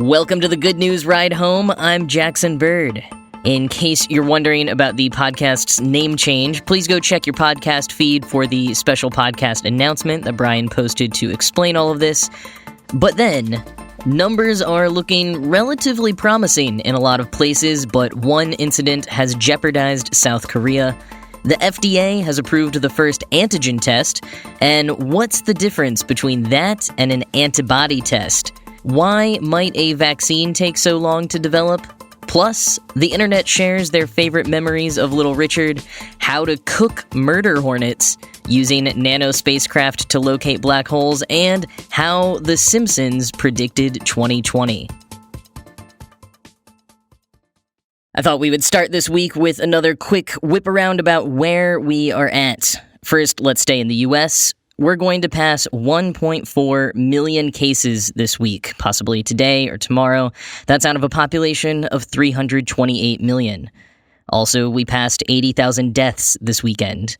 Welcome to the Good News Ride Home. I'm Jackson Bird. In case you're wondering about the podcast's name change, please go check your podcast feed for the special podcast announcement that Brian posted to explain all of this. But then, numbers are looking relatively promising in a lot of places, but one incident has jeopardized South Korea. The FDA has approved the first antigen test, and what's the difference between that and an antibody test? Why might a vaccine take so long to develop? Plus, the internet shares their favorite memories of Little Richard, how to cook murder hornets, using nanospacecraft to locate black holes, and how the Simpsons predicted 2020. I thought we would start this week with another quick whip around about where we are at. First, let's stay in the US. We're going to pass 1.4 million cases this week, possibly today or tomorrow. That's out of a population of 328 million. Also, we passed 80,000 deaths this weekend.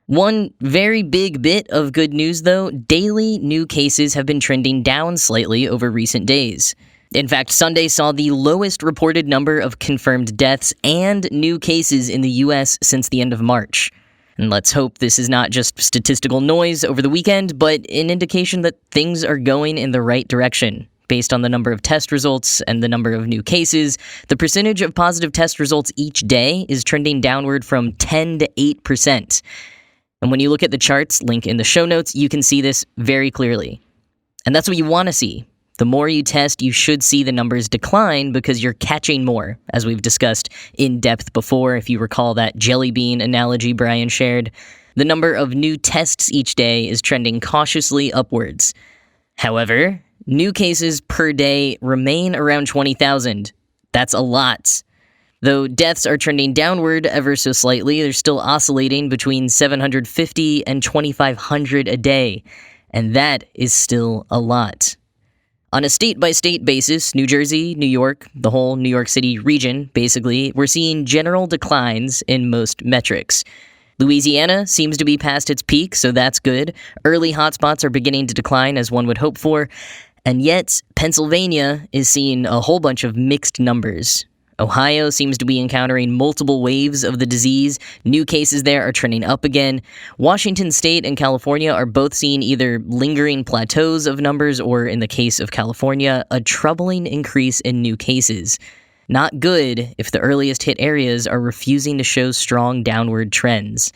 One very big bit of good news, though, daily new cases have been trending down slightly over recent days. In fact, Sunday saw the lowest reported number of confirmed deaths and new cases in the US since the end of March. And let's hope this is not just statistical noise over the weekend, but an indication that things are going in the right direction. Based on the number of test results and the number of new cases, the percentage of positive test results each day is trending downward from 10 to 8%. And when you look at the charts, link in the show notes, you can see this very clearly. And that's what you want to see. The more you test, you should see the numbers decline because you're catching more, as we've discussed in depth before, if you recall that jelly bean analogy Brian shared. The number of new tests each day is trending cautiously upwards. However, new cases per day remain around 20,000. That's a lot. Though deaths are trending downward ever so slightly, they're still oscillating between 750 and 2,500 a day. And that is still a lot. On a state-by-state basis, New Jersey, New York, the whole New York City region, basically, we're seeing general declines in most metrics. Louisiana seems to be past its peak, so that's good. Early hotspots are beginning to decline, as one would hope for. And yet, Pennsylvania is seeing a whole bunch of mixed numbers. Ohio seems to be encountering multiple waves of the disease. New cases there are trending up again. Washington State and California are both seeing either lingering plateaus of numbers or, in the case of California, a troubling increase in new cases. Not good if the earliest hit areas are refusing to show strong downward trends.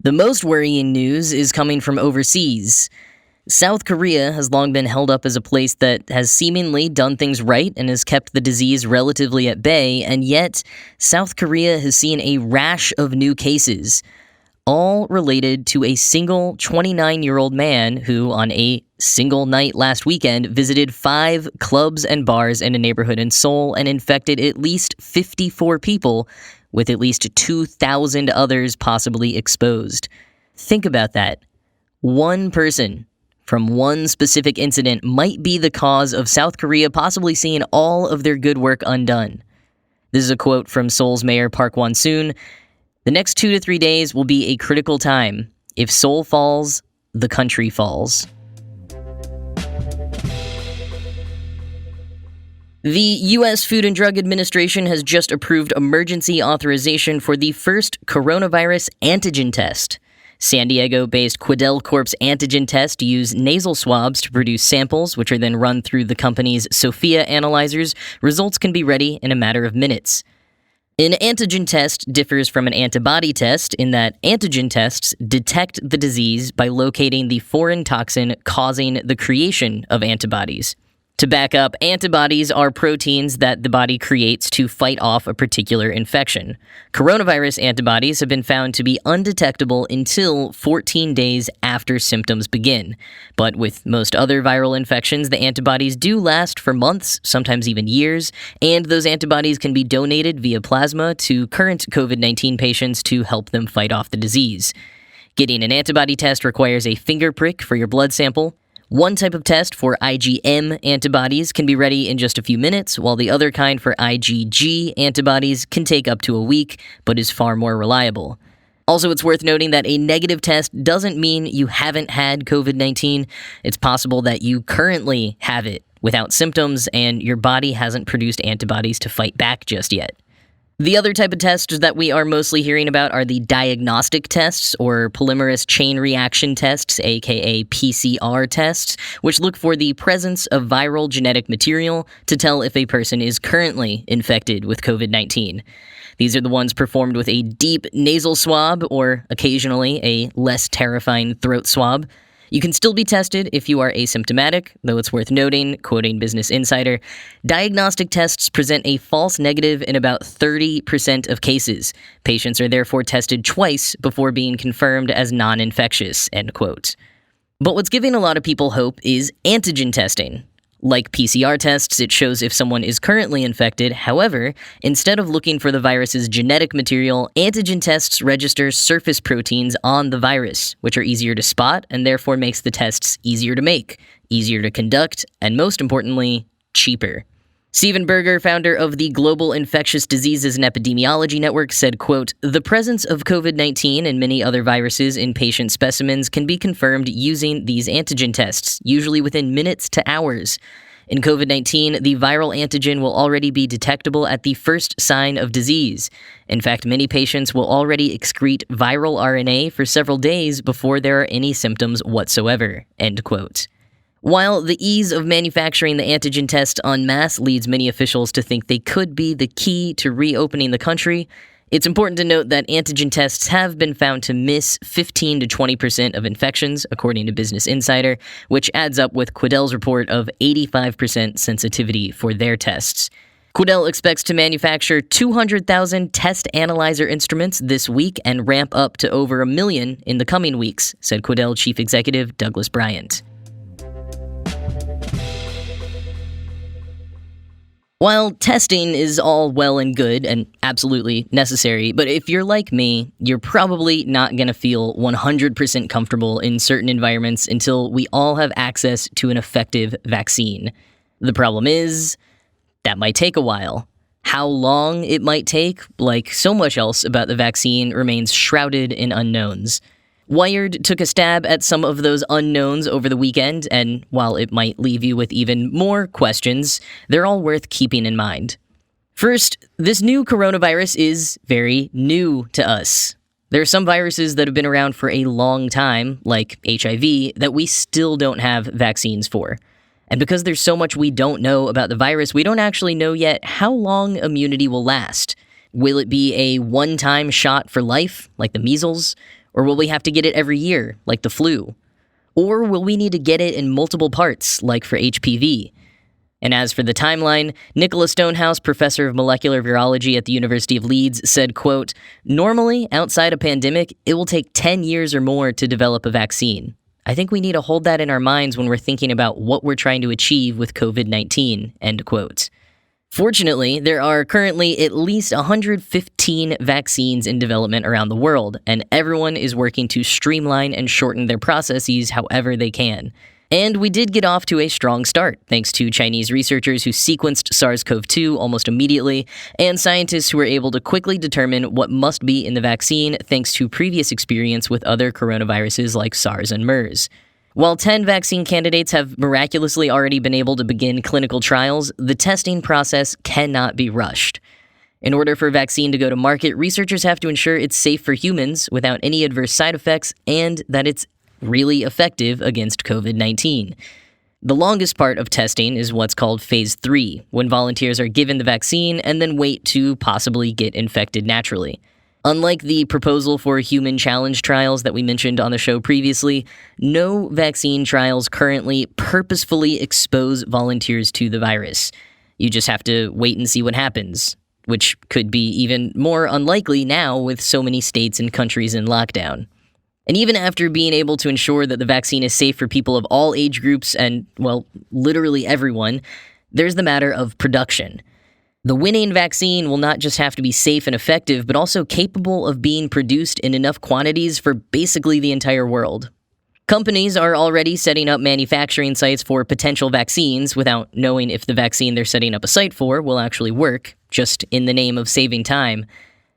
The most worrying news is coming from overseas. South Korea has long been held up as a place that has seemingly done things right and has kept the disease relatively at bay, and yet South Korea has seen a rash of new cases, all related to a single 29-year-old man who, on a single night last weekend, visited 5 clubs and bars in a neighborhood in Seoul and infected at least 54 people, with at least 2,000 others possibly exposed. Think about that. One person from one specific incident might be the cause of South Korea possibly seeing all of their good work undone. This is a quote from Seoul's Mayor Park Won-soon. "The next 2 to 3 days will be a critical time. If Seoul falls, the country falls." The U.S. Food and Drug Administration has just approved emergency authorization for the first coronavirus antigen test. San Diego-based Quidel Corp's antigen test use nasal swabs to produce samples, which are then run through the company's Sophia analyzers. Results can be ready in a matter of minutes. An antigen test differs from an antibody test in that antigen tests detect the disease by locating the foreign toxin causing the creation of antibodies. To back up, antibodies are proteins that the body creates to fight off a particular infection. Coronavirus antibodies have been found to be undetectable until 14 days after symptoms begin. But with most other viral infections, the antibodies do last for months, sometimes even years, and those antibodies can be donated via plasma to current COVID-19 patients to help them fight off the disease. Getting an antibody test requires a finger prick for your blood sample. One type of test for IgM antibodies can be ready in just a few minutes, while the other kind for IgG antibodies can take up to a week, but is far more reliable. Also, it's worth noting that a negative test doesn't mean you haven't had COVID-19. It's possible that you currently have it, without symptoms, and your body hasn't produced antibodies to fight back just yet. The other type of tests that we are mostly hearing about are the diagnostic tests, or polymerase chain reaction tests, aka PCR tests, which look for the presence of viral genetic material to tell if a person is currently infected with COVID-19. These are the ones performed with a deep nasal swab, or occasionally a less terrifying throat swab. You can still be tested if you are asymptomatic, though it's worth noting, quoting Business Insider, diagnostic tests present a false negative in about 30% of cases. Patients are therefore tested twice before being confirmed as non-infectious, end quote. But what's giving a lot of people hope is antigen testing. Like PCR tests, it shows if someone is currently infected. However, instead of looking for the virus's genetic material, antigen tests register surface proteins on the virus, which are easier to spot and therefore makes the tests easier to make, easier to conduct, and most importantly, cheaper. Stephen Berger, founder of the Global Infectious Diseases and Epidemiology Network, said, quote, "The presence of COVID-19 and many other viruses in patient specimens can be confirmed using these antigen tests, usually within minutes to hours. In COVID-19, the viral antigen will already be detectable at the first sign of disease. In fact, many patients will already excrete viral RNA for several days before there are any symptoms whatsoever," end quote. While the ease of manufacturing the antigen test en masse leads many officials to think they could be the key to reopening the country, it's important to note that antigen tests have been found to miss 15 to 20% of infections, according to Business Insider, which adds up with Quidel's report of 85% sensitivity for their tests. Quidel expects to manufacture 200,000 test analyzer instruments this week and ramp up to over 1 million in the coming weeks, said Quidel Chief Executive Douglas Bryant. While testing is all well and good and absolutely necessary, but if you're like me, you're probably not going to feel 100% comfortable in certain environments until we all have access to an effective vaccine. The problem is, that might take a while. How long it might take, like so much else about the vaccine, remains shrouded in unknowns. Wired took a stab at some of those unknowns over the weekend, and while it might leave you with even more questions, they're all worth keeping in mind. First, this new coronavirus is very new to us. There are some viruses that have been around for a long time, like HIV, that we still don't have vaccines for. And because there's so much we don't know about the virus, we don't actually know yet how long immunity will last. Will it be a one-time shot for life, like the measles? Or will we have to get it every year, like the flu? Or will we need to get it in multiple parts, like for HPV? And as for the timeline, Nicholas Stonehouse, professor of molecular virology at the University of Leeds, said, quote, "Normally, outside a pandemic, it will take 10 years or more to develop a vaccine. I think we need to hold that in our minds when we're thinking about what we're trying to achieve with COVID-19, end quote. Fortunately, there are currently at least 115 vaccines in development around the world, and everyone is working to streamline and shorten their processes however they can. And we did get off to a strong start, thanks to Chinese researchers who sequenced SARS-CoV-2 almost immediately, and scientists who were able to quickly determine what must be in the vaccine thanks to previous experience with other coronaviruses like SARS and MERS. While 10 vaccine candidates have miraculously already been able to begin clinical trials, the testing process cannot be rushed. In order for a vaccine to go to market, researchers have to ensure it's safe for humans without any adverse side effects and that it's really effective against COVID-19. The longest part of testing is what's called Phase 3, when volunteers are given the vaccine and then wait to possibly get infected naturally. Unlike the proposal for human challenge trials that we mentioned on the show previously, no vaccine trials currently purposefully expose volunteers to the virus. You just have to wait and see what happens, which could be even more unlikely now with so many states and countries in lockdown. And even after being able to ensure that the vaccine is safe for people of all age groups and, well, literally everyone, there's the matter of production. The winning vaccine will not just have to be safe and effective, but also capable of being produced in enough quantities for basically the entire world. Companies are already setting up manufacturing sites for potential vaccines without knowing if the vaccine they're setting up a site for will actually work, just in the name of saving time.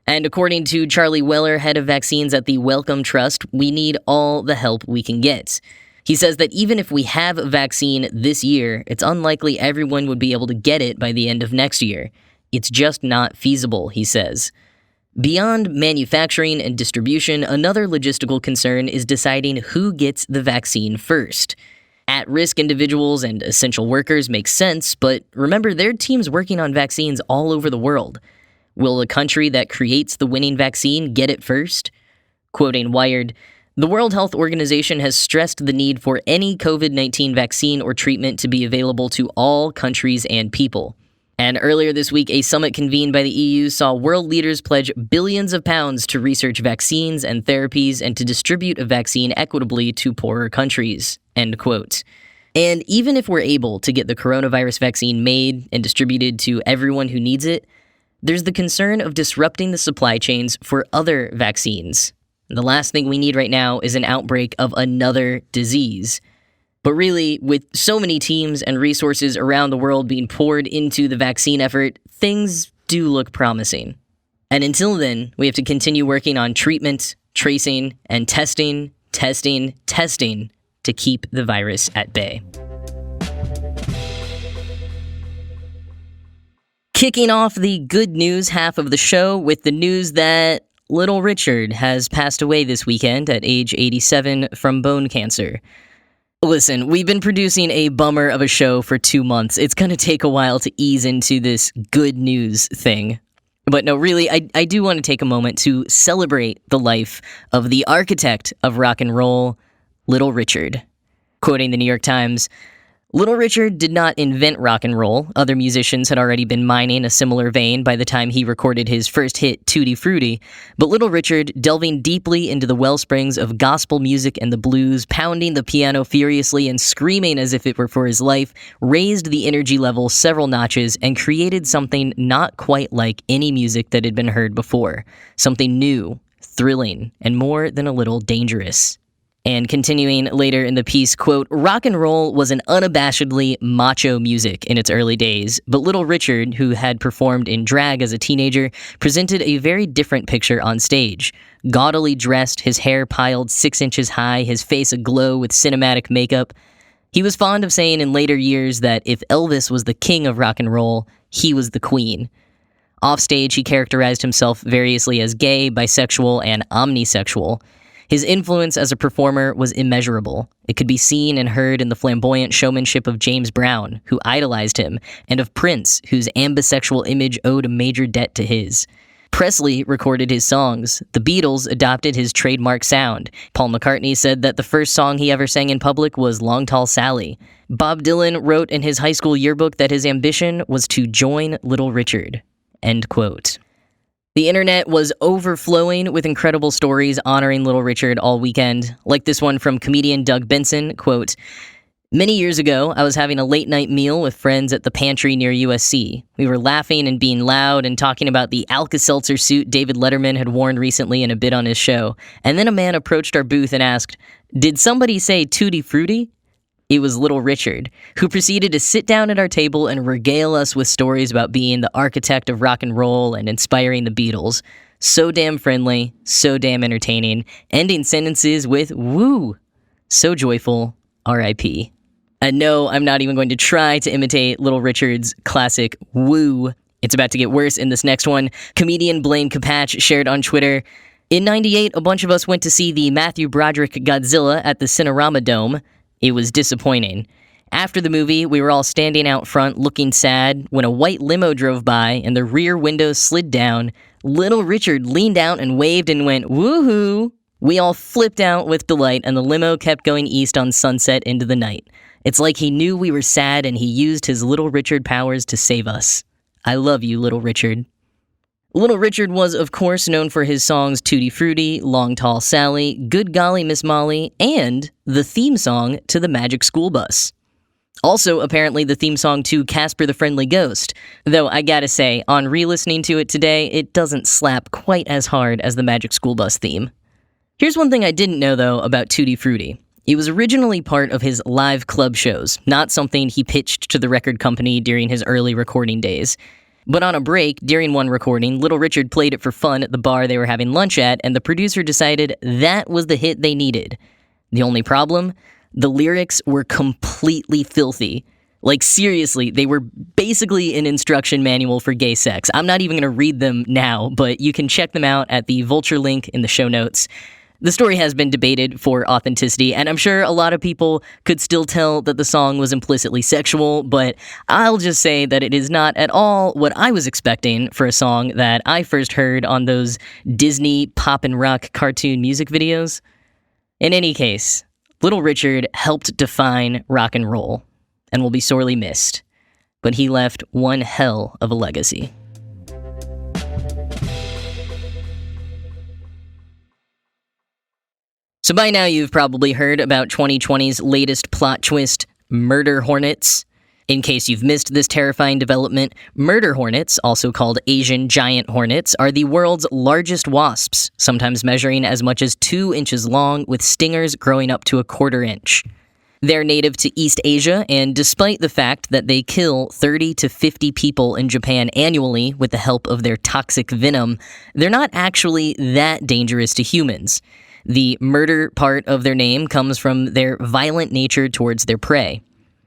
And according to Charlie Weller, head of vaccines at the Wellcome Trust, we need all the help we can get. He says that even if we have a vaccine this year, it's unlikely everyone would be able to get it by the end of next year. It's just not feasible, he says. Beyond manufacturing and distribution, another logistical concern is deciding who gets the vaccine first. At-risk individuals and essential workers make sense, but remember, there are teams working on vaccines all over the world. Will the country that creates the winning vaccine get it first? Quoting Wired, "The World Health Organization has stressed the need for any COVID-19 vaccine or treatment to be available to all countries and people." And earlier this week, a summit convened by the EU saw world leaders pledge billions of pounds to research vaccines and therapies and to distribute a vaccine equitably to poorer countries. End quote. And even if we're able to get the coronavirus vaccine made and distributed to everyone who needs it, there's the concern of disrupting the supply chains for other vaccines. The last thing we need right now is an outbreak of another disease. But really, with so many teams and resources around the world being poured into the vaccine effort, things do look promising. And until then, we have to continue working on treatment, tracing, and testing to keep the virus at bay. Kicking off the good news half of the show with the news that Little Richard has passed away this weekend at age 87 from bone cancer. Listen, we've been producing a bummer of a show for 2 months. It's going to take a while to ease into this good news thing. But no, really, I do want to take a moment to celebrate the life of the architect of rock and roll, Little Richard. Quoting the New York Times, "Little Richard did not invent rock and roll. Other musicians had already been mining a similar vein by the time he recorded his first hit, Tutti Frutti. But Little Richard, delving deeply into the wellsprings of gospel music and the blues, pounding the piano furiously and screaming as if it were for his life, raised the energy level several notches and created something not quite like any music that had been heard before. Something new, thrilling, and more than a little dangerous." And continuing later in the piece, quote, "Rock and roll was an unabashedly macho music in its early days, but Little Richard, who had performed in drag as a teenager, presented a very different picture on stage. Gaudily dressed, his hair piled 6 inches high, his face aglow with cinematic makeup. He was fond of saying in later years that if Elvis was the king of rock and roll, he was the queen. Offstage, he characterized himself variously as gay, bisexual, and omnisexual. His influence as a performer was immeasurable. It could be seen and heard in the flamboyant showmanship of James Brown, who idolized him, and of Prince, whose ambisexual image owed a major debt to his. Presley recorded his songs. The Beatles adopted his trademark sound. Paul McCartney said that the first song he ever sang in public was Long Tall Sally. Bob Dylan wrote in his high school yearbook that his ambition was to join Little Richard." End quote. The internet was overflowing with incredible stories honoring Little Richard all weekend, like this one from comedian Doug Benson, quote, "Many years ago, I was having a late-night meal with friends at the pantry near USC. We were laughing and being loud and talking about the Alka-Seltzer suit David Letterman had worn recently in a bit on his show, and then a man approached our booth and asked, 'Did somebody say Tutti Frutti?' It was Little Richard, who proceeded to sit down at our table and regale us with stories about being the architect of rock and roll and inspiring the Beatles. So damn friendly, so damn entertaining, ending sentences with woo. So joyful, R.I.P. And no, I'm not even going to try to imitate Little Richard's classic woo. It's about to get worse in this next one. Comedian Blaine Capatch shared on Twitter, "In '98, a bunch of us went to see the Matthew Broderick Godzilla at the Cinerama Dome. It was disappointing. After the movie, we were all standing out front looking sad when a white limo drove by and the rear window slid down. Little Richard leaned out and waved and went, woohoo! We all flipped out with delight and the limo kept going east on Sunset into the night. It's like he knew we were sad and he used his Little Richard powers to save us. I love you, Little Richard." Little Richard was, of course, known for his songs Tutti Frutti, Long Tall Sally, Good Golly Miss Molly, and the theme song to the Magic School Bus. Also, apparently, the theme song to Casper the Friendly Ghost, though I gotta say, on re-listening to it today, it doesn't slap quite as hard as the Magic School Bus theme. Here's one thing I didn't know, though, about Tutti Frutti. It was originally part of his live club shows, not something he pitched to the record company during his early recording days. But on a break, during one recording, Little Richard played it for fun at the bar they were having lunch at, and the producer decided that was the hit they needed. The only problem? the lyrics were completely filthy. Like, seriously, they were basically an instruction manual for gay sex. I'm not even going to read them now, but you can check them out at the Vulture link in the show notes. The story has been debated for authenticity, and I'm sure a lot of people could still tell that the song was implicitly sexual, but I'll just say that it is not at all what I was expecting for a song that I first heard on those Disney pop and rock cartoon music videos. In any case, Little Richard helped define rock and roll, and will be sorely missed, but he left one hell of a legacy. So by now you've probably heard about 2020's latest plot twist, murder hornets. In case you've missed this terrifying development, murder hornets, also called Asian giant hornets, are the world's largest wasps, sometimes measuring as much as 2 inches long with stingers growing up to 1/4 inch. They're native to East Asia, and despite the fact that they kill 30 to 50 people in Japan annually with the help of their toxic venom, they're not actually that dangerous to humans. The murder part of their name comes from their violent nature towards their prey.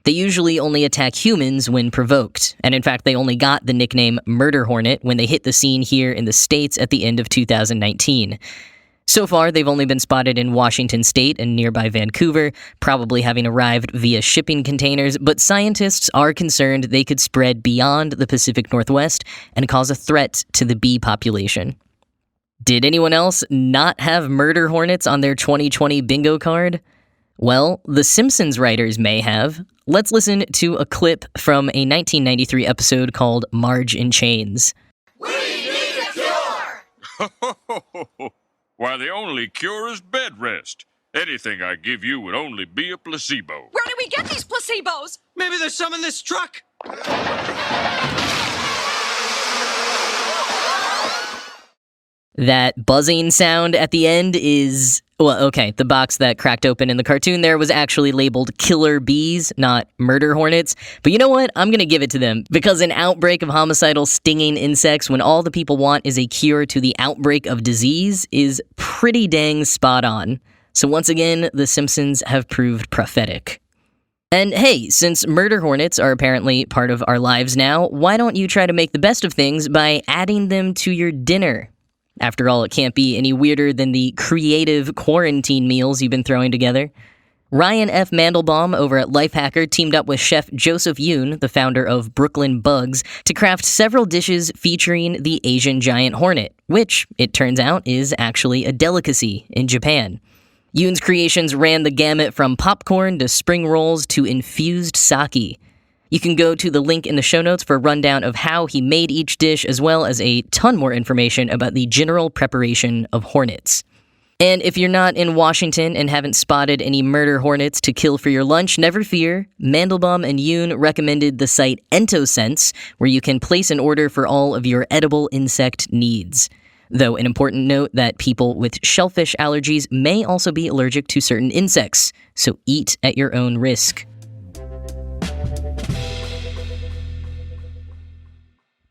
They usually only attack humans when provoked, and in fact they only got the nickname murder hornet when they hit the scene here in the States at the end of 2019. So far, they've only been spotted in Washington state and nearby Vancouver, probably having arrived via shipping containers, but scientists are concerned they could spread beyond the Pacific Northwest and cause a threat to the bee population. Did anyone else not have murder hornets on their 2020 bingo card? Well, the Simpsons writers may have. Let's listen to a clip from a 1993 episode called Marge in Chains. We need a cure! Why, the only cure is bed rest. Anything I give you would only be a placebo. Where do we get these placebos? Maybe there's some in this truck. That buzzing sound at the end is, well, okay, the box that cracked open in the cartoon there was actually labeled killer bees, not murder hornets. But you know what? I'm going to give it to them, because an outbreak of homicidal stinging insects when all the people want is a cure to the outbreak of disease is pretty dang spot on. So once again, the Simpsons have proved prophetic. And hey, since murder hornets are apparently part of our lives now, why don't you try to make the best of things by adding them to your dinner? After all, it can't be any weirder than the creative quarantine meals you've been throwing together. Ryan F. Mandelbaum over at Lifehacker teamed up with chef Joseph Yoon, the founder of Brooklyn Bugs, to craft several dishes featuring the Asian giant hornet, which, it turns out, is actually a delicacy in Japan. Yoon's creations ran the gamut from popcorn to spring rolls to infused sake. You can go to the link in the show notes for a rundown of how he made each dish, as well as a ton more information about the general preparation of hornets. And if you're not in Washington and haven't spotted any murder hornets to kill for your lunch, never fear. Mandelbaum and Yoon recommended the site EntoSense, where you can place an order for all of your edible insect needs. Though an important note that people with shellfish allergies may also be allergic to certain insects, so eat at your own risk.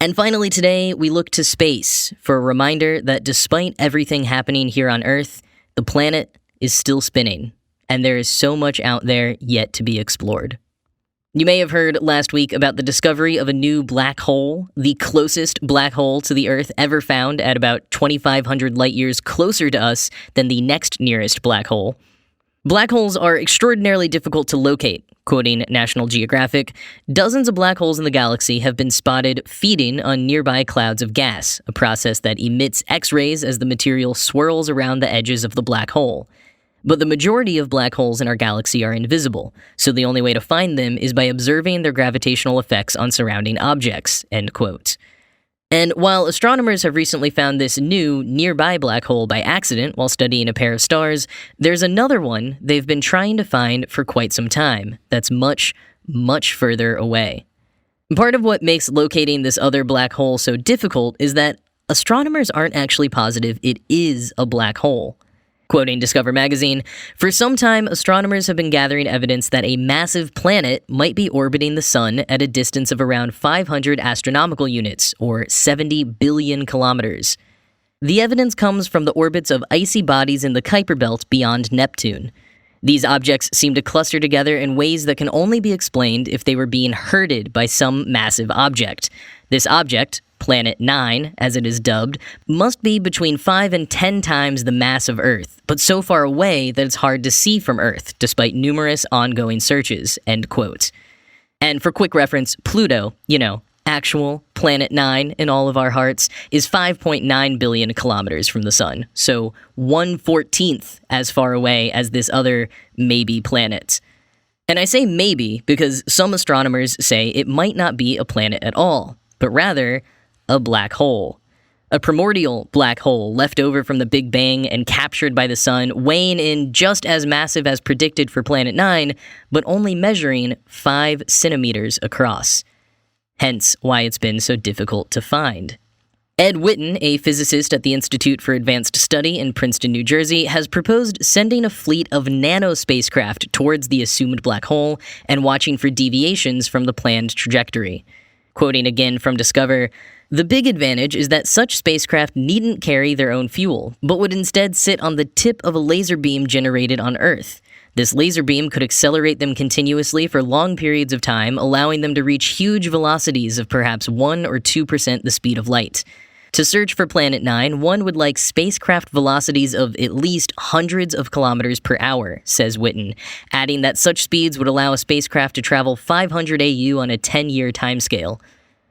And finally today, we look to space for a reminder that despite everything happening here on Earth, the planet is still spinning, and there is so much out there yet to be explored. You may have heard last week about the discovery of a new black hole, the closest black hole to the Earth ever found at about 2,500 light years closer to us than the next nearest black hole. Black holes are extraordinarily difficult to locate. Quoting National Geographic, dozens of black holes in the galaxy have been spotted feeding on nearby clouds of gas, a process that emits X-rays as the material swirls around the edges of the black hole. But the majority of black holes in our galaxy are invisible, so the only way to find them is by observing their gravitational effects on surrounding objects, end quote. And while astronomers have recently found this new, nearby black hole by accident while studying a pair of stars, there's another one they've been trying to find for quite some time that's much, much further away. Part of what makes locating this other black hole so difficult is that astronomers aren't actually positive it is a black hole. Quoting Discover magazine, for some time, astronomers have been gathering evidence that a massive planet might be orbiting the sun at a distance of around 500 astronomical units, or 70 billion kilometers. The evidence comes from the orbits of icy bodies in the Kuiper Belt beyond Neptune. These objects seem to cluster together in ways that can only be explained if they were being herded by some massive object. This object, Planet 9, as it is dubbed, must be between 5 and 10 times the mass of Earth, but so far away that it's hard to see from Earth, despite numerous ongoing searches, end quote. And for quick reference, Pluto, actual Planet 9 in all of our hearts, is 5.9 billion kilometers from the sun, so 1/14th as far away as this other maybe planet. And I say maybe because some astronomers say it might not be a planet at all, but rather a black hole. A primordial black hole left over from the Big Bang and captured by the sun, weighing in just as massive as predicted for Planet 9, but only measuring 5 centimeters across. Hence why it's been so difficult to find. Ed Witten, a physicist at the Institute for Advanced Study in Princeton, New Jersey, has proposed sending a fleet of nanospacecraft towards the assumed black hole and watching for deviations from the planned trajectory. Quoting again from Discover, "The big advantage is that such spacecraft needn't carry their own fuel, but would instead sit on the tip of a laser beam generated on Earth. This laser beam could accelerate them continuously for long periods of time, allowing them to reach huge velocities of perhaps 1 or 2% the speed of light. To search for Planet 9, one would like spacecraft velocities of at least hundreds of kilometers per hour," says Witten, adding that such speeds would allow a spacecraft to travel 500 AU on a 10-year timescale.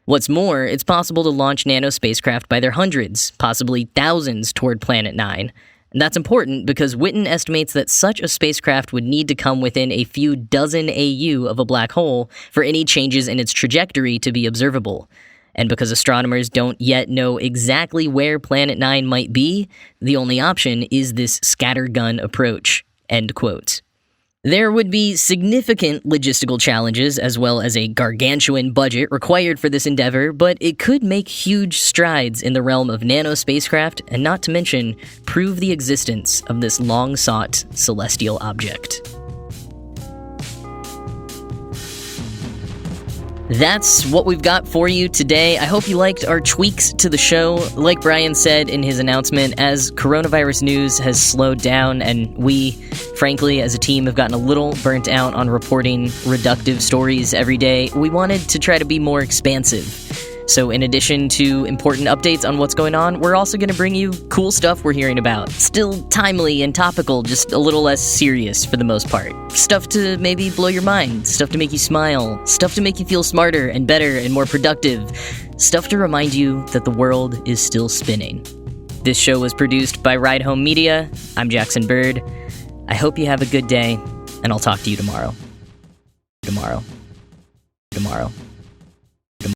What's more, it's possible to launch nanospacecraft by their hundreds, possibly thousands, toward Planet 9. And that's important because Witten estimates that such a spacecraft would need to come within a few dozen AU of a black hole for any changes in its trajectory to be observable. And because astronomers don't yet know exactly where Planet 9 might be, the only option is this scattergun approach, end quote. There would be significant logistical challenges as well as a gargantuan budget required for this endeavor, but it could make huge strides in the realm of nanospacecraft and not to mention prove the existence of this long-sought celestial object. That's what we've got for you today. I hope you liked our tweaks to the show. Like Brian said in his announcement, as coronavirus news has slowed down and we, frankly, as a team have gotten a little burnt out on reporting reductive stories every day, we wanted to try to be more expansive. So in addition to important updates on what's going on, we're also going to bring you cool stuff we're hearing about. Still timely and topical, just a little less serious for the most part. Stuff to maybe blow your mind, stuff to make you smile, stuff to make you feel smarter and better and more productive, stuff to remind you that the world is still spinning. This show was produced by Ride Home Media. I'm Jackson Bird. I hope you have a good day, and I'll talk to you tomorrow. Tomorrow.